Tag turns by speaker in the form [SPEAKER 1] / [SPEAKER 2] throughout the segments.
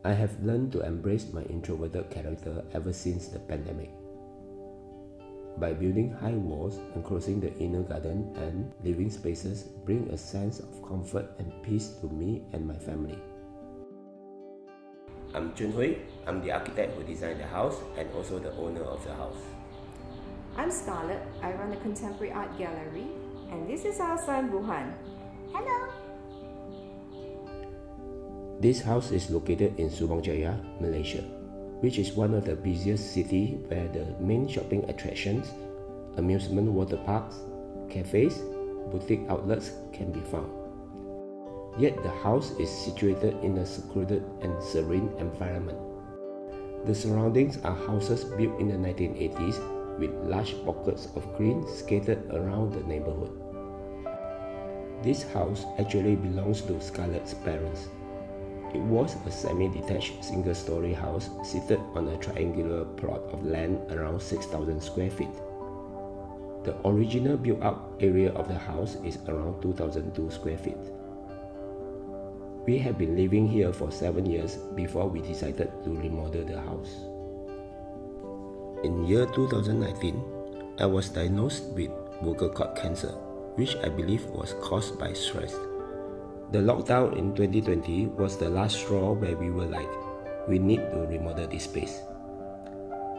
[SPEAKER 1] I have learned to embrace my introverted character ever since the pandemic. By building high walls, enclosing the inner garden and living spaces bring a sense of comfort and peace to me and my family. I'm Junhui. I'm the architect who designed the house and also the owner of the house.
[SPEAKER 2] I'm Scarlett. I run a contemporary art gallery, and this is our son Buhan. Hello!
[SPEAKER 1] This house is located in Subang Jaya, Malaysia, which is one of the busiest cities where the main shopping attractions, amusement water parks, cafes, boutique outlets can be found. Yet the house is situated in a secluded and serene environment. The surroundings are houses built in the 1980s with large pockets of green scattered around the neighborhood. This house actually belongs to Scarlett's parents. It was a semi-detached single-story house seated on a triangular plot of land around 6,000 square feet. The original built-up area of the house is around 2,002 square feet. We have been living here for 7 years before we decided to remodel the house. In year 2019, I was diagnosed with vocal cord cancer, which I believe was caused by stress. The lockdown in 2020 was the last straw where we were like, we need to remodel this space.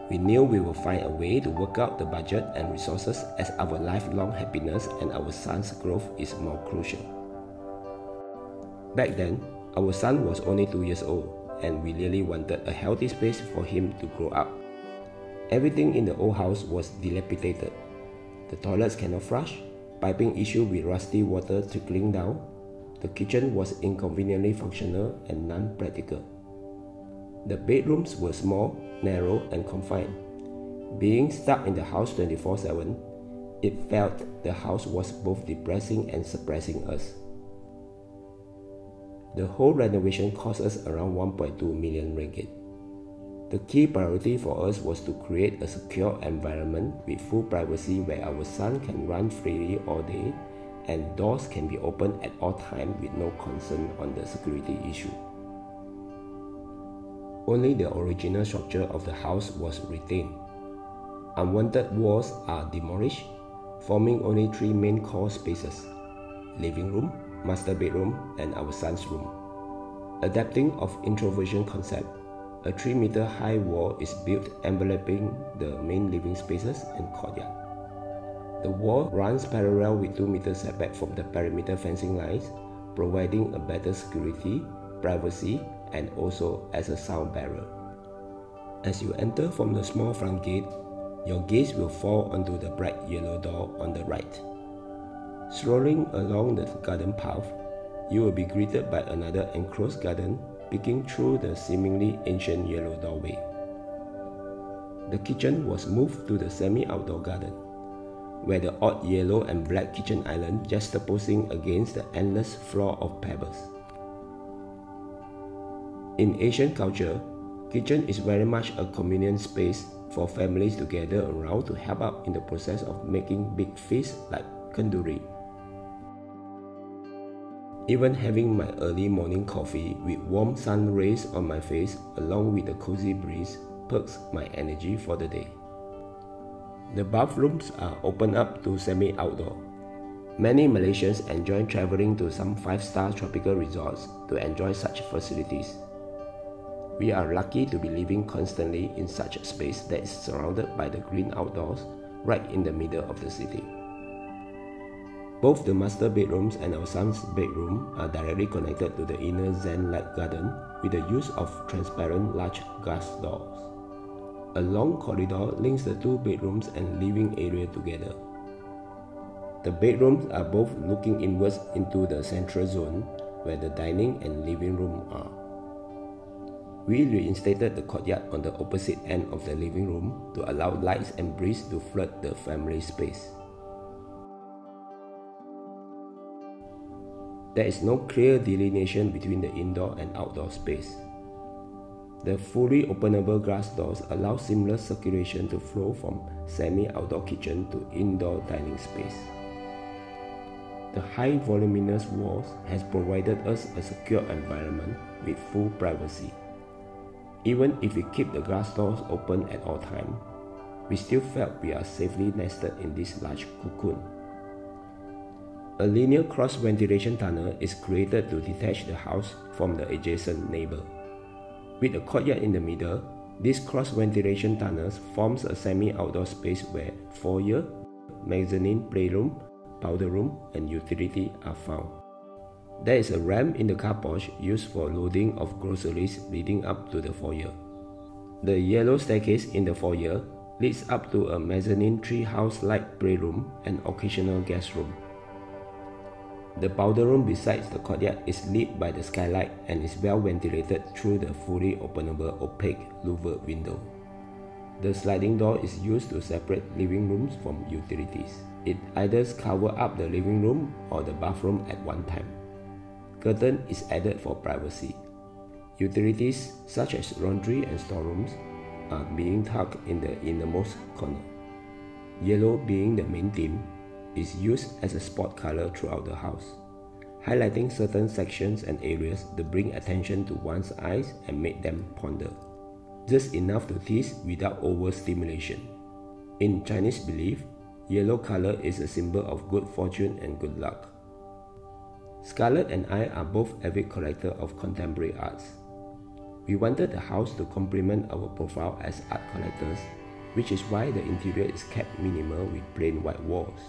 [SPEAKER 1] We knew we would find a way to work out the budget and resources as our lifelong happiness and our son's growth is more crucial. Back then, our son was only 2 years old and we really wanted a healthy space for him to grow up. Everything in the old house was dilapidated. The toilets cannot flush, piping issue with rusty water trickling down. The kitchen was inconveniently functional and non-practical. The bedrooms were small, narrow, and confined. Being stuck in the house 24/7, it felt the house was both depressing and suppressing us. The whole renovation cost us around 1.2 million ringgit. The key priority for us was to create a secure environment with full privacy where our son can run freely all day and doors can be opened at all times with no concern on the security issue. Only the original structure of the house was retained. Unwanted walls are demolished, forming only 3 main core spaces: living room, master bedroom, and our son's room. Adapting of introversion concept, a 3-meter high wall is built enveloping the main living spaces and courtyard. The wall runs parallel with 2 meters setback from the perimeter fencing lines, providing a better security, privacy, and also as a sound barrier. As you enter from the small front gate, your gaze will fall onto the bright yellow door on the right. Strolling along the garden path, you will be greeted by another enclosed garden peeking through the seemingly ancient yellow doorway. The kitchen was moved to the semi-outdoor garden, where the odd yellow and black kitchen island juxtaposing against the endless floor of pebbles. In Asian culture, kitchen is very much a communal space for families to gather around to help out in the process of making big feasts like kenduri. Even having my early morning coffee with warm sun rays on my face along with the cozy breeze perks my energy for the day. The bathrooms are open up to semi-outdoor. Many Malaysians enjoy traveling to some 5-star tropical resorts to enjoy such facilities. We are lucky to be living constantly in such a space that is surrounded by the green outdoors right in the middle of the city. Both the master bedrooms and our son's bedroom are directly connected to the inner zen-like garden with the use of transparent large glass doors. A long corridor links the 2 bedrooms and living area together. The bedrooms are both looking inwards into the central zone where the dining and living room are. We reinstated the courtyard on the opposite end of the living room to allow lights and breeze to flood the family space. There is no clear delineation between the indoor and outdoor space. The fully openable glass doors allow seamless circulation to flow from semi-outdoor kitchen to indoor dining space. The high voluminous walls has provided us a secure environment with full privacy. Even if we keep the glass doors open at all times, we still felt we are safely nested in this large cocoon. A linear cross-ventilation tunnel is created to detach the house from the adjacent neighbor. With a courtyard in the middle, this cross-ventilation tunnels forms a semi-outdoor space where foyer, mezzanine playroom, powder room, and utility are found. There is a ramp in the car porch used for loading of groceries leading up to the foyer. The yellow staircase in the foyer leads up to a mezzanine treehouse-like playroom and occasional guest room. The powder room besides the courtyard is lit by the skylight and is well ventilated through the fully openable opaque louvered window. The sliding door is used to separate living rooms from utilities. It either covers up the living room or the bathroom at one time. Curtain is added for privacy. Utilities such as laundry and storerooms are being tucked in the innermost corner. Yellow being the main theme, is used as a spot color throughout the house, highlighting certain sections and areas to bring attention to one's eyes and make them ponder. Just enough to tease without overstimulation. In Chinese belief, yellow color is a symbol of good fortune and good luck. Scarlett and I are both avid collectors of contemporary arts. We wanted the house to complement our profile as art collectors, which is why the interior is kept minimal with plain white walls.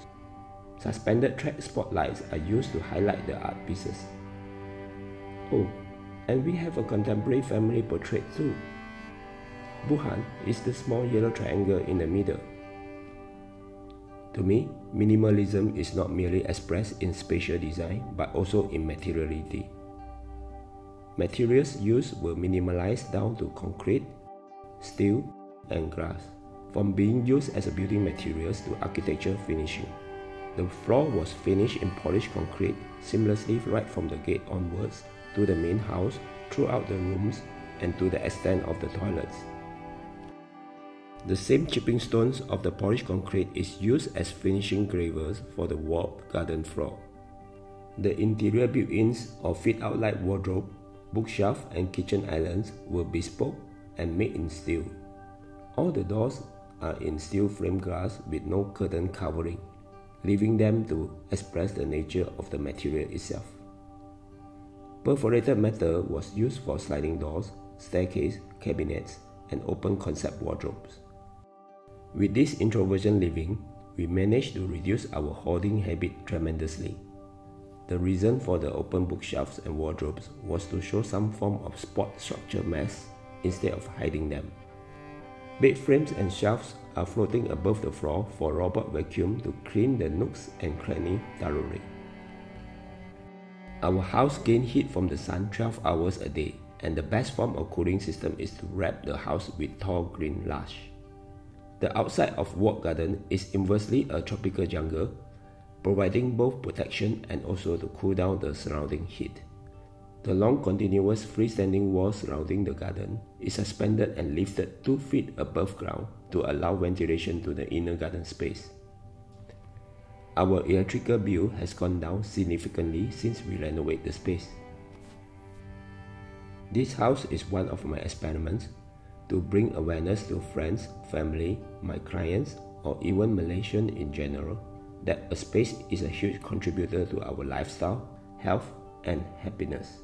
[SPEAKER 1] Suspended track spotlights are used to highlight the art pieces. Oh, and we have a contemporary family portrait too. Buhan is the small yellow triangle in the middle. To me, minimalism is not merely expressed in spatial design but also in materiality. Materials used were minimalized down to concrete, steel, and glass, from being used as a building materials to architecture finishing. The floor was finished in polished concrete seamlessly right from the gate onwards to the main house, throughout the rooms, and to the extent of the toilets. The same chipping stones of the polished concrete is used as finishing gravers for the warped garden floor. The interior built-ins or fit-out light wardrobe, bookshelf, and kitchen islands were bespoke and made in steel. All the doors are in steel frame glass with no curtain covering, leaving them to express the nature of the material itself. Perforated metal was used for sliding doors, staircase, cabinets, and open concept wardrobes. With this introversion living, we managed to reduce our hoarding habit tremendously. The reason for the open bookshelves and wardrobes was to show some form of spot structure mass instead of hiding them. Bed frames and shelves are floating above the floor for robot vacuum to clean the nooks and crannies thoroughly. Our house gains heat from the sun 12 hours a day, and the best form of cooling system is to wrap the house with tall green lush. The outside of work garden is inversely a tropical jungle, providing both protection and also to cool down the surrounding heat. The long continuous freestanding wall surrounding the garden is suspended and lifted 2 feet above ground to allow ventilation to the inner garden space. Our electrical bill has gone down significantly since we renovate the space. This house is one of my experiments to bring awareness to friends, family, my clients, or even Malaysians in general, that a space is a huge contributor to our lifestyle, health, and happiness.